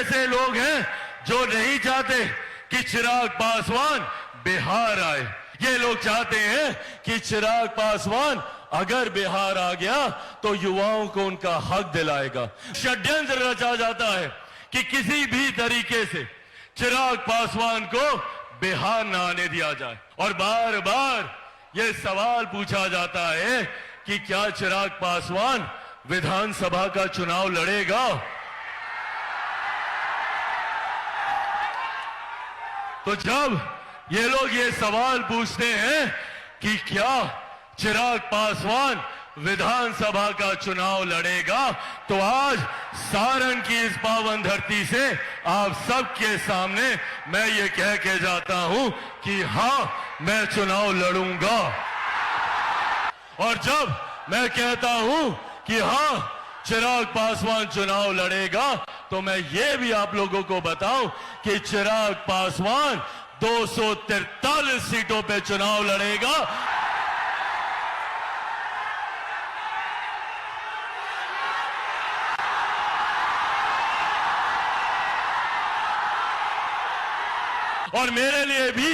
ऐसे लोग हैं जो नहीं चाहते कि चिराग पासवान बिहार आए। ये लोग चाहते हैं कि चिराग पासवान अगर बिहार आ गया तो युवाओं को उनका हक दिलाएगा। षड्यंत्र रचा जाता है कि किसी भी तरीके से चिराग पासवान को बिहार न आने दिया जाए, और बार बार यह सवाल पूछा जाता है कि क्या चिराग पासवान विधानसभा का चुनाव लड़ेगा। तो जब ये लोग ये सवाल पूछते हैं कि क्या चिराग पासवान विधानसभा का चुनाव लड़ेगा, तो आज सारण की इस पावन धरती से आप सबके सामने मैं ये कह के जाता हूं कि हां, मैं चुनाव लड़ूंगा। और जब मैं कहता हूं कि हां, चिराग पासवान चुनाव लड़ेगा, तो मैं ये भी आप लोगों को बताऊं कि चिराग पासवान 243 सीटों पे चुनाव लड़ेगा। और मेरे लिए भी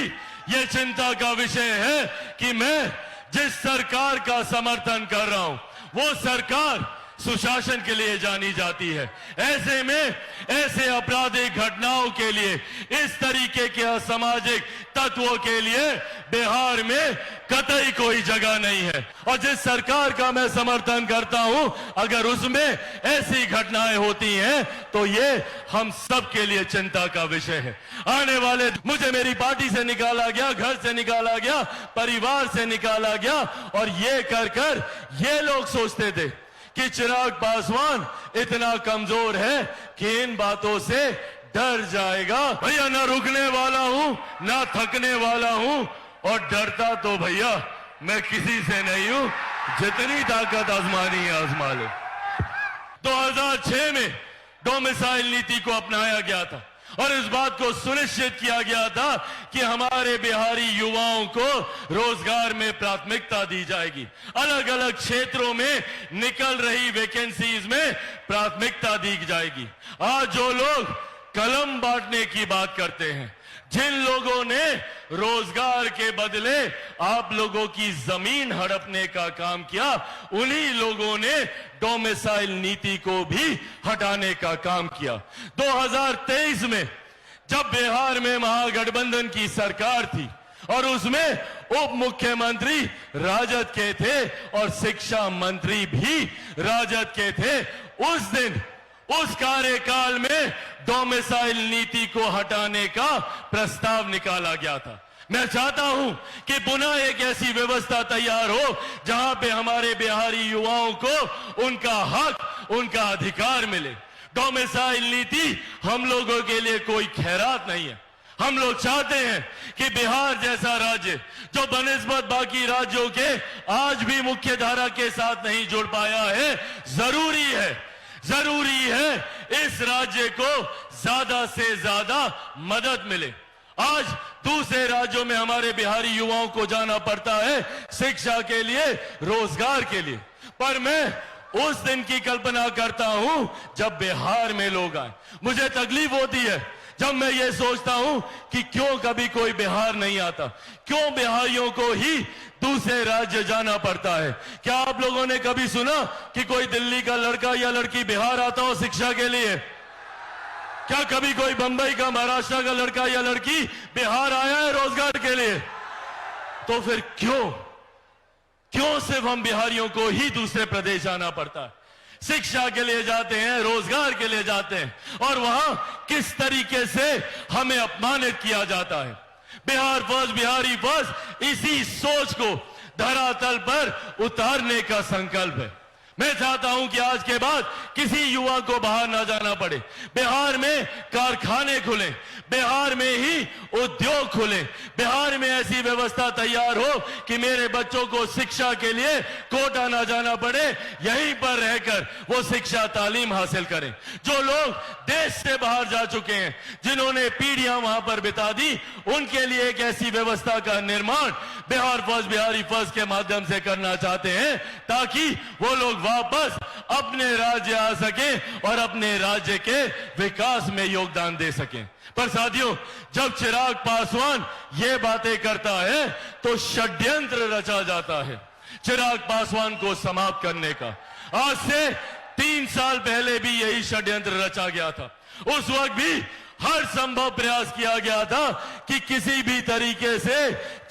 यह चिंता का विषय है कि मैं जिस सरकार का समर्थन कर रहा हूं, वो सरकार सुशासन के लिए जानी जाती है। ऐसे में ऐसे आपराधिक घटनाओं के लिए, इस तरीके के असामाजिक तत्वों के लिए बिहार में कतई कोई जगह नहीं है। और जिस सरकार का मैं समर्थन करता हूं, अगर उसमें ऐसी घटनाएं होती हैं तो ये हम सब के लिए चिंता का विषय है। आने वाले मुझे मेरी पार्टी से निकाला गया, घर से निकाला गया, परिवार से निकाला गया, और ये कर ये लोग सोचते थे कि चिराग पासवान इतना कमजोर है कि इन बातों से डर जाएगा। भैया, ना रुकने वाला हूं, ना थकने वाला हूं, और डरता तो भैया मैं किसी से नहीं हूं। जितनी ताकत आजमानी है आजमा लो। 2006 में डोमिसाइल नीति को अपनाया गया था और इस बात को सुनिश्चित किया गया था कि हमारे बिहारी युवाओं को रोजगार में प्राथमिकता दी जाएगी। अलग अलग क्षेत्रों में निकल रही वैकेंसीज में प्राथमिकता दी जाएगी। आज जो लोग कलम बांटने की बात करते हैं, जिन लोगों ने रोजगार के बदले आप लोगों की जमीन हड़पने का काम किया, उन्हीं लोगों ने डोमिसाइल नीति को भी हटाने का काम किया। 2023 में जब बिहार में महागठबंधन की सरकार थी और उसमें उप मुख्यमंत्री राजद के थे और शिक्षा मंत्री भी राजद के थे, उस दिन उस कार्यकाल में डोमिसाइल नीति को हटाने का प्रस्ताव निकाला गया था। मैं चाहता हूं कि पुनः एक ऐसी व्यवस्था तैयार हो जहां पे हमारे बिहारी युवाओं को उनका हक, उनका अधिकार मिले। डोमिसाइल नीति हम लोगों के लिए कोई खैरात नहीं है। हम लोग चाहते हैं कि बिहार जैसा राज्य जो बनिस्बत बाकी राज्यों के आज भी मुख्य धारा के साथ नहीं जुड़ पाया है, जरूरी है इस राज्य को ज्यादा से ज्यादा मदद मिले। आज दूसरे राज्यों में हमारे बिहारी युवाओं को जाना पड़ता है शिक्षा के लिए, रोजगार के लिए, पर मैं उस दिन की कल्पना करता हूं जब बिहार में लोग आए। मुझे तकलीफ होती है जब मैं ये सोचता हूं कि क्यों कभी कोई बिहार नहीं आता, क्यों बिहारियों को ही दूसरे राज्य जाना पड़ता है। क्या आप लोगों ने कभी सुना कि कोई दिल्ली का लड़का या लड़की बिहार आता हो शिक्षा के लिए? क्या कभी कोई बंबई का, महाराष्ट्र का लड़का या लड़की बिहार आया है रोजगार के लिए? तो फिर क्यों सिर्फ हम बिहारियों को ही दूसरे प्रदेश जाना पड़ता है? शिक्षा के लिए जाते हैं, रोजगार के लिए जाते हैं, और वहां किस तरीके से हमें अपमानित किया जाता है। बिहार फर्स्ट, बिहारी फर्स्ट, इसी सोच को धरातल पर उतारने का संकल्प है। मैं चाहता हूं कि आज के बाद किसी युवा को बाहर ना जाना पड़े। बिहार में कारखाने खुले, बिहार में ही उद्योग खुले, बिहार में ऐसी व्यवस्था तैयार हो कि मेरे बच्चों को शिक्षा के लिए कोटा ना जाना पड़े, यहीं पर रहकर वो शिक्षा तालीम हासिल करें। जो लोग देश से बाहर जा चुके हैं, जिन्होंने पीढ़ियां वहां पर बिता दी, उनके लिए एक ऐसी व्यवस्था का निर्माण बिहार फर्स्ट, बिहारी फर्स्ट के माध्यम से करना चाहते हैं ताकि वो लोग वापस अपने राज्य आ सकें और अपने राज्य के विकास में योगदान दे सकें। पर साथियों, जब चिराग पासवान ये बातें करता है तो षड्यंत्र रचा जाता है चिराग पासवान को समाप्त करने का। आज से 3 साल पहले भी यही षड्यंत्र रचा गया था। उस वक्त भी हर संभव प्रयास किया गया था कि किसी भी तरीके से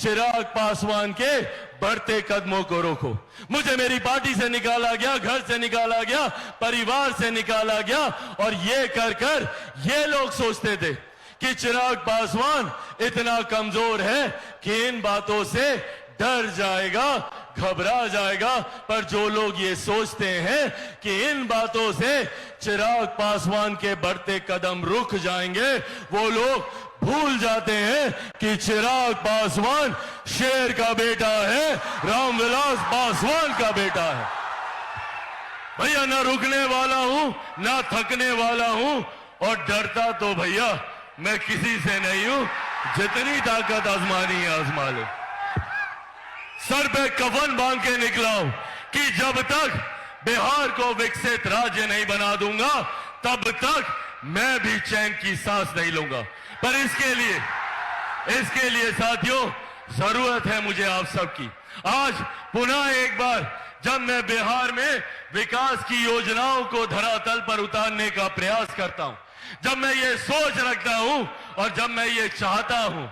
चिराग पासवान के बढ़ते कदमों को रोको। मुझे मेरी पार्टी से निकाला गया, घर से निकाला गया, परिवार से निकाला गया, और ये कर ये लोग सोचते थे कि चिराग पासवान इतना कमजोर है कि इन बातों से डर जाएगा, घबरा जाएगा। पर जो लोग ये सोचते हैं कि इन बातों से चिराग पासवान के बढ़ते कदम रुक जाएंगे, वो लोग भूल जाते हैं कि चिराग पासवान शेर का बेटा है, रामविलास पासवान का बेटा है। भैया, ना रुकने वाला हूं, ना थकने वाला हूं, और डरता तो भैया मैं किसी से नहीं हूं। जितनी ताकत आजमानी है आजमा लो। सर पे कफन बांध के निकला हूं कि जब तक बिहार को विकसित राज्य नहीं बना दूंगा, तब तक मैं भी चैन की सांस नहीं लूंगा। पर इसके लिए साथियों, जरूरत है मुझे आप सबकी। आज पुनः एक बार जब मैं बिहार में विकास की योजनाओं को धरातल पर उतारने का प्रयास करता हूं, जब मैं ये सोच रखता हूं और जब मैं ये चाहता हूं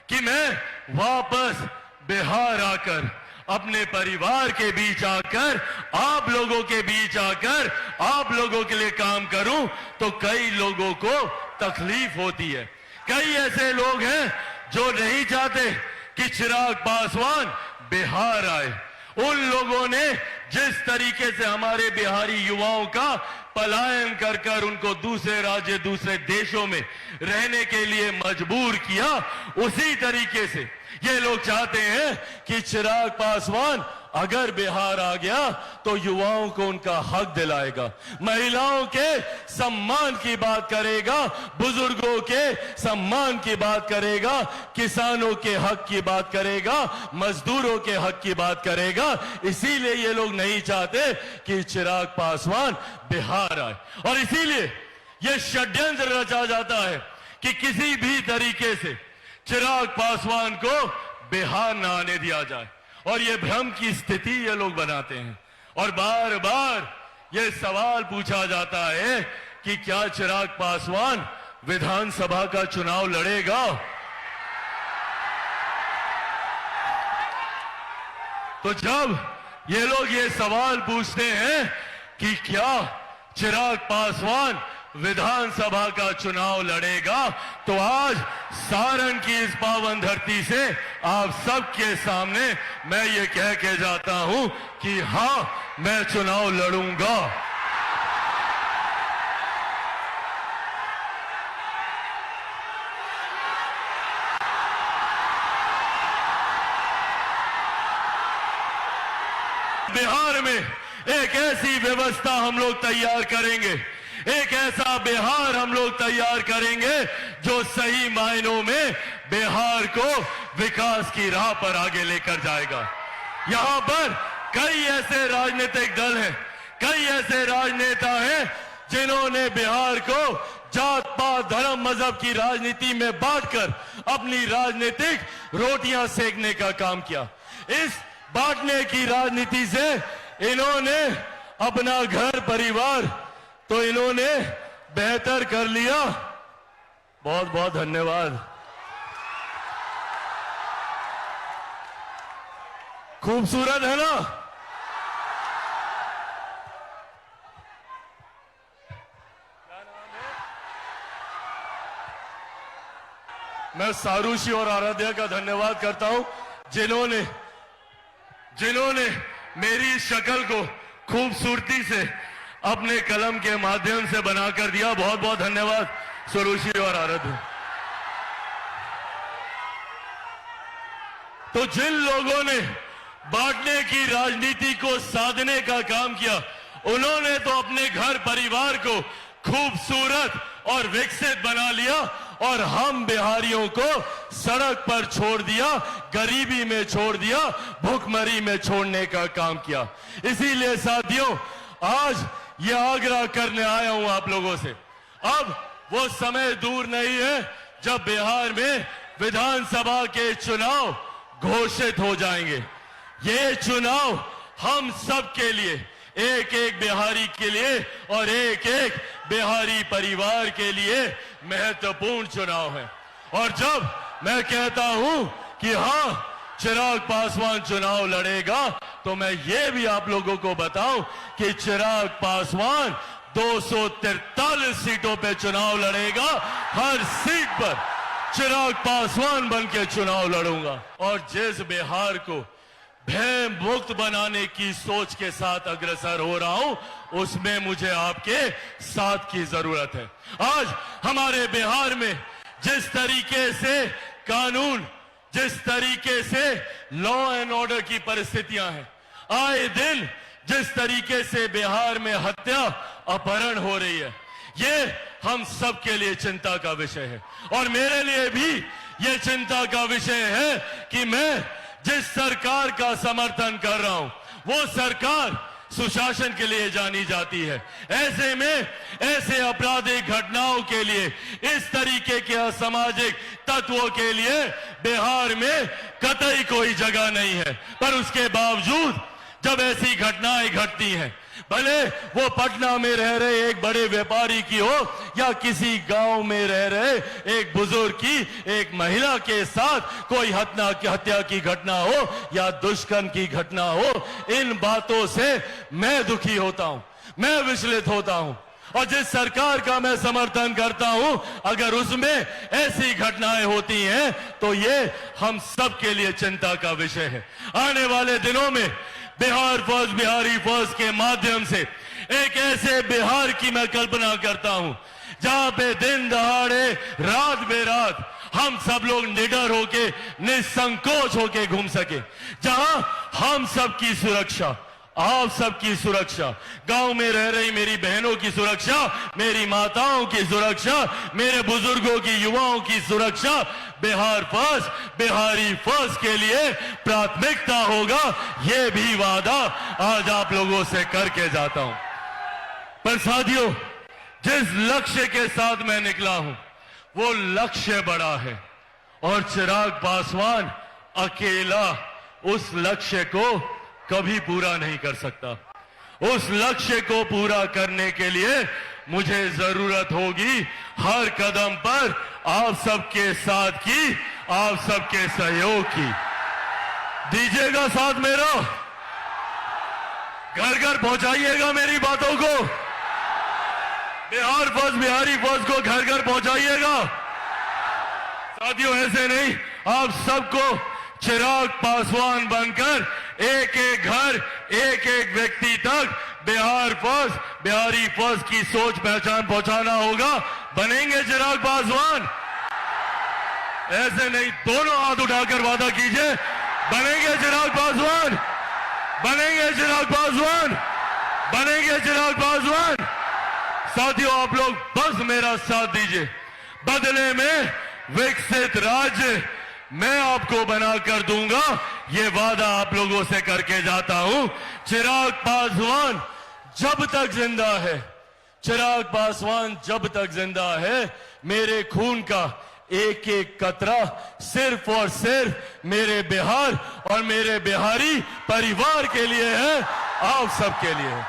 कि मैं वापस बिहार आकर, अपने परिवार के बीच आकर, आप लोगों के बीच आकर, आप लोगों के लिए काम करूं, तो कई लोगों को तकलीफ होती है। कई ऐसे लोग हैं जो नहीं चाहते कि चिराग पासवान बिहार आए। उन लोगों ने जिस तरीके से हमारे बिहारी युवाओं का पलायन कर उनको दूसरे राज्य, दूसरे देशों में रहने के लिए मजबूर किया, उसी तरीके से ये लोग चाहते हैं कि चिराग पासवान अगर बिहार आ गया तो युवाओं को उनका हक दिलाएगा, महिलाओं के सम्मान की बात करेगा, बुजुर्गों के सम्मान की बात करेगा, किसानों के हक की बात करेगा, मजदूरों के हक की बात करेगा। इसीलिए ये लोग नहीं चाहते कि चिराग पासवान बिहार आए, और इसीलिए ये षड्यंत्र रचा जाता है कि किसी भी तरीके से चिराग पासवान को बिहार न आने दिया जाए, और ये भ्रम की स्थिति ये लोग बनाते हैं। और बार बार ये सवाल पूछा जाता है कि क्या चिराग पासवान विधानसभा का चुनाव लड़ेगा? तो जब ये लोग ये सवाल पूछते हैं कि क्या चिराग पासवान विधानसभा का चुनाव लड़ेगा, तो आज सारण की इस पावन धरती से आप सबके सामने मैं ये कह के जाता हूं कि हां, मैं चुनाव लड़ूंगा। बिहार में एक ऐसी व्यवस्था हम लोग तैयार करेंगे, एक ऐसा बिहार हम लोग तैयार करेंगे जो सही मायनों में बिहार को विकास की राह पर आगे लेकर जाएगा। यहां पर कई ऐसे राजनीतिक दल हैं, कई ऐसे राजनेता हैं जिन्होंने बिहार को जात पात धर्म मजहब की राजनीति में बांटकर अपनी राजनीतिक रोटियां सेकने का काम किया। इस बांटने की राजनीति से इन्होंने अपना घर परिवार तो इन्होंने बेहतर कर लिया। बहुत बहुत धन्यवाद। खूबसूरत है ना? मैं सारूशी और आराध्या का धन्यवाद करता हूं जिन्होंने मेरी शक्ल को खूबसूरती से अपने कलम के माध्यम से बनाकर दिया। बहुत बहुत धन्यवाद सुरुचि और आराध्या। तो जिन लोगों ने बांटने की राजनीति को साधने का काम किया, उन्होंने तो अपने घर परिवार को खूबसूरत और विकसित बना लिया, और हम बिहारियों को सड़क पर छोड़ दिया, गरीबी में छोड़ दिया, भूखमरी में छोड़ने का काम किया। इसीलिए साथियों, आज ये आग्रह करने आया हूं आप लोगों से, अब वो समय दूर नहीं है जब बिहार में विधानसभा के चुनाव घोषित हो जाएंगे। ये चुनाव हम सब के लिए, एक एक बिहारी के लिए और एक एक बिहारी परिवार के लिए महत्वपूर्ण चुनाव है। और जब मैं कहता हूं कि हां, चिराग पासवान चुनाव लड़ेगा, तो मैं ये भी आप लोगों को बताऊं कि चिराग पासवान 243 सीटों पे चुनाव लड़ेगा। हर सीट पर चिराग पासवान बन के चुनाव लड़ूंगा। और जिस बिहार को भय मुक्त बनाने की सोच के साथ अग्रसर हो रहा हूं, उसमें मुझे आपके साथ की जरूरत है। आज हमारे बिहार में जिस तरीके से कानून, जिस तरीके से लॉ एंड ऑर्डर की परिस्थितियां हैं, आए दिन जिस तरीके से बिहार में हत्या, अपहरण हो रही है, ये हम सब के लिए चिंता का विषय है। और मेरे लिए भी ये चिंता का विषय है कि मैं जिस सरकार का समर्थन कर रहा हूं, वो सरकार सुशासन के लिए जानी जाती है। ऐसे में ऐसे आपराधिक घटनाओं के लिए, इस तरीके के असामाजिक तत्वों के लिए बिहार में कतई कोई जगह नहीं है। पर उसके बावजूद जब ऐसी घटनाएं घटती हैं, भले वो पटना में रह रहे एक बड़े व्यापारी की हो या किसी गांव में रह रहे एक बुजुर्ग की, एक महिला के साथ कोई हत्या की घटना हो या दुष्कर्म की घटना हो, इन बातों से मैं दुखी होता हूं, मैं विचलित होता हूं। और जिस सरकार का मैं समर्थन करता हूं, अगर उसमें ऐसी घटनाएं होती हैं तो ये हम सब के लिए चिंता का विषय है। आने वाले दिनों में बिहार फर्स्ट, बिहारी फर्स्ट के माध्यम से एक ऐसे बिहार की मैं कल्पना करता हूं जहां पे दिन दहाड़े, रात बेरात हम सब लोग निडर होके, निसंकोच होके घूम सके, जहां हम सबकी सुरक्षा, आप सबकी सुरक्षा, गांव में रह रही मेरी बहनों की सुरक्षा, मेरी माताओं की सुरक्षा, मेरे बुजुर्गों की, युवाओं की सुरक्षा बिहार फर्स्ट, बिहारी फर्स्ट के लिए प्राथमिकता होगा। ये भी वादा आज आप लोगों से करके जाता हूं। पर साथियों, जिस लक्ष्य के साथ मैं निकला हूं, वो लक्ष्य बड़ा है और चिराग पासवान अकेला उस लक्ष्य को कभी पूरा नहीं कर सकता। उस लक्ष्य को पूरा करने के लिए मुझे जरूरत होगी हर कदम पर आप सबके साथ की, आप सबके सहयोग की। दीजिएगा साथ मेरा, घर घर पहुंचाइएगा मेरी बातों को, बिहार फर्स्ट, बिहारी फर्स्ट को घर घर पहुंचाइएगा। साथियों, ऐसे नहीं, आप सबको चिराग पासवान बनकर एक एक घर, एक एक व्यक्ति तक बिहार फर्स्ट, बिहारी फर्स्ट की सोच पहचान पहुंचाना होगा। बनेंगे चिराग पासवान? ऐसे नहीं, दोनों हाथ उठाकर वादा कीजिए, बनेंगे चिराग पासवान, बनेंगे चिराग पासवान, बनेंगे चिराग पासवान। साथियों, आप लोग बस मेरा साथ दीजिए, बदले में विकसित राज्य मैं आपको बनाकर दूंगा, ये वादा आप लोगों से करके जाता हूं। चिराग पासवान जब तक जिंदा है, चिराग पासवान जब तक जिंदा है, मेरे खून का एक एक कतरा सिर्फ और सिर्फ मेरे बिहार और मेरे बिहारी परिवार के लिए है, आप सबके लिए है।